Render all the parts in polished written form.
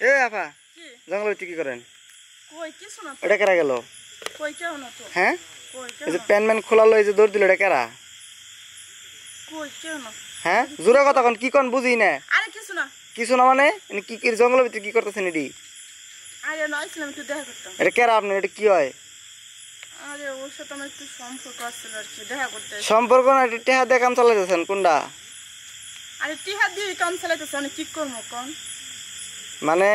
এ আপা কি জঙ্গলের ভিতরে কি করেন? কই কিছু না তো। এটা কেরা গেল? কই কেউ না তো। হ্যাঁ কই কেউ এই যে না। প্যান ম্যান খোলা লই যে দৌড় দিল এটা কেরা? কই কেউ না। হ্যাঁ জোরে কথা কোন কি কোন বুঝি না। আরে কিছু না। কিছু না মানে কি কি জঙ্গলের ভিতরে কি করতেছেন এডি? আরে নইছিলাম একটু দেখা করতাম। এটা কেরা আপনি এটা কি হয়? আরে ওর সাথে আমার একটু সম্পর্ক আছে আর কি দেখা করতে। সম্পর্ক না এটা টেহা দিয়ে কাম চালাইতেছেন কোনটা? আরে টিহা দিয়ে কাম চালাইতেছে আমি কি করবো কোন? মানে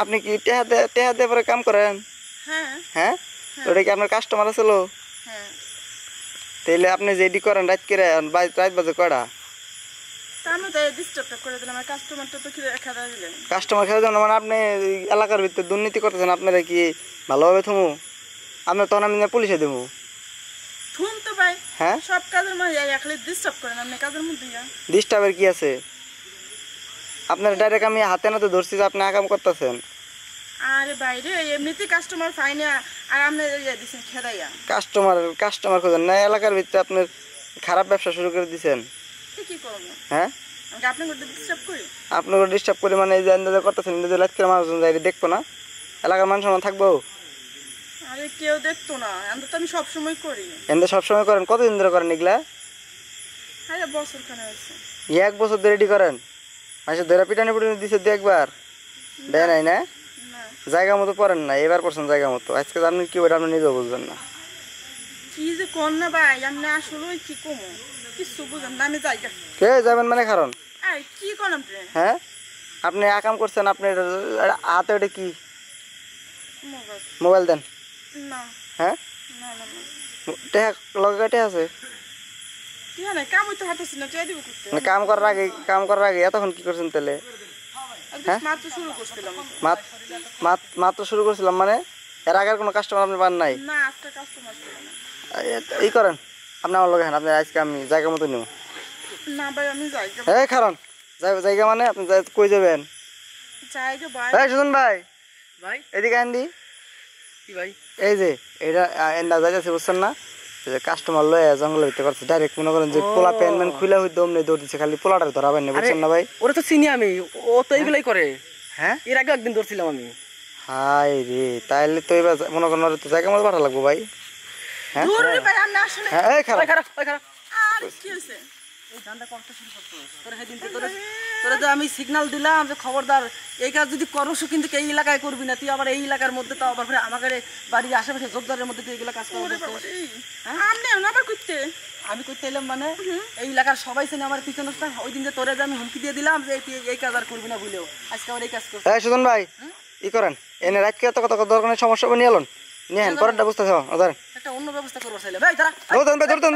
আপনি কি টেহা দিয়ে পরে কাম করেন? হ্যাঁ হ্যাঁ তো এটা কি আপনার কাস্টমার আছিল? হ্যাঁ তাইলে আপনি যেডি করেন রাত করে রাত বাজে কয়টা? তা আমি তো ডিস্টার্বটা করে দিলাম আমার কাস্টমারটা তো কি খেলা দিলেন। কাস্টমার খেলে যান মানে আপনি এই এলাকার ভিতরে দুর্নীতি করতেছেন আপনারা কি ভালোভাবে থমু? আপনার তখন আমি না পুলিশে দেবো। থুম তো ভাই হ্যাঁ সব কাজের মধ্যে খালি ডিস্টার্ব করেন আপনি কাজের মধ্যে ডিস্টার্বের কি আছে? আপনার ডাইরেক্ট আমি হাতে নাতে ধরছি যে আপনি আকাম করতেছেন। আরে বাইরে এমনিতেই কাস্টমার পাইনি আর আপনি দিচ্ছেন খেদাইয়া। কাস্টমার খোঁজেন না এলাকার ভিতরে আপনার খারাপ ব্যবসা শুরু করে দিচ্ছেন। কি করবো হ্যাঁ আমি আপনাকে ডিস্টার্ব করি? আপনাকে ডিস্টার্ব করে মানে এই যে আন্দাজে করতেছেন লাইট করে মানুষজন যাই দেখবো না এলাকার মানুষ থাকবো? আরে কেউ দেখতো না তো আমি সবসময় করি। এনতে সবসময় করেন? কতদিন ধরে করেন এগুলা? আরে বছর খানে হয়েছে। 1 বছর ধরে রেডি করেন? মানুষের ধরে পিটানি পিটানি দিচ্ছে দু একবার দেয় নাই না? না জায়গা মতো পড়েন না এবার পড়ছেন জায়গা মতো আজকে আপনি কি ওটা আপনি নিজেও বুঝবেন না। কি যে কর না ভাই আপনি আসলে কি কমো কিছু বুঝেন না আমি জায়গা। কে যাবেন মানে কারণ? আরে কি করেন আপনি? হ্যাঁ আপনি আকাম করছেন আপনি হাতে ওটা কি মোবাইল মোবাইল দেন? না হ্যাঁ না না না টেহা লগে আছে কি হয় না কাম হইতে হাঁটতেছি না চেয়ে দিব করতে। মানে কাম করার আগে এতক্ষণ কি করছেন তাহলে? হ্যাঁ মাত্র শুরু করছিলাম। মাত্র শুরু করছিলাম মানে এর আগের কোনো কাস্টমার আপনি পান নাই? না আজকে কাস্টমার ছিল না। এই করেন আপনি আমার লগে আপনি আজকে আমি জায়গা মতো নিব। না ভাই আমি জায়গা এই কারণ জায়গা মানে আপনি কই যাবেন? জায়গা ভাই এই সুজন ভাই ভাই এদিকে আন্দি কি ভাই? এই যে এটা এন্ডা যাইতেছে বুঝছেন না কাস্টমার লয়ে জঙ্গলের ভিতরে করছে ডাইরেক্ট মনে করেন যে পোলা প্যান ম্যান খুলে হইতে অমনি দৌড় দিচ্ছে খালি পোলাটার ধরাবেন না বুঝছেন না ভাই? ওরা তো চিনি আমি, ও তো এইগুলাই করে। হ্যাঁ এর আগে একদিন ধরছিলাম আমি। হাই রে তাইলে তো এবার মনে করেন ওর তো জায়গা মতো পাঠা লাগবো ভাই। হ্যাঁ দূরে ভাই আপনি আসলে হ্যাঁ এই খারাপ খারাপ খারাপ আর কি হইছে? এই ধান্দা করতে শুরু করতো তোরা সেদিন তোরা যে আমি সিগন্যাল দিলাম যে খবরদার এই কাজ যদি করস কিন্তু এই এলাকায় করবি না, তুই আবার এই এলাকার মধ্যে তো আবার আমাকে বাড়ির আশেপাশে জোরদারের মধ্যে তুই এগুলো কাজ করবি। আপনি আবার করতে আমি করতে এলাম মানে এই এলাকার সবাই চেনে আমার পিছনে ওই দিন যে তোরে যে আমি হুমকি দিয়ে দিলাম যে তুই এই কাজ আর করবি না বলেও আজকে আমার এই কাজ করছি। এই সুজন ভাই ই করেন এনে রাত কে এত কথা দরকার নেই সমস্যা নিয়ে এলেন নিয়ে পরেরটা বুঝতেছ ধরেন একটা অন্য ব্যবস্থা করবো চাইলে ভাই তারা ধরতেন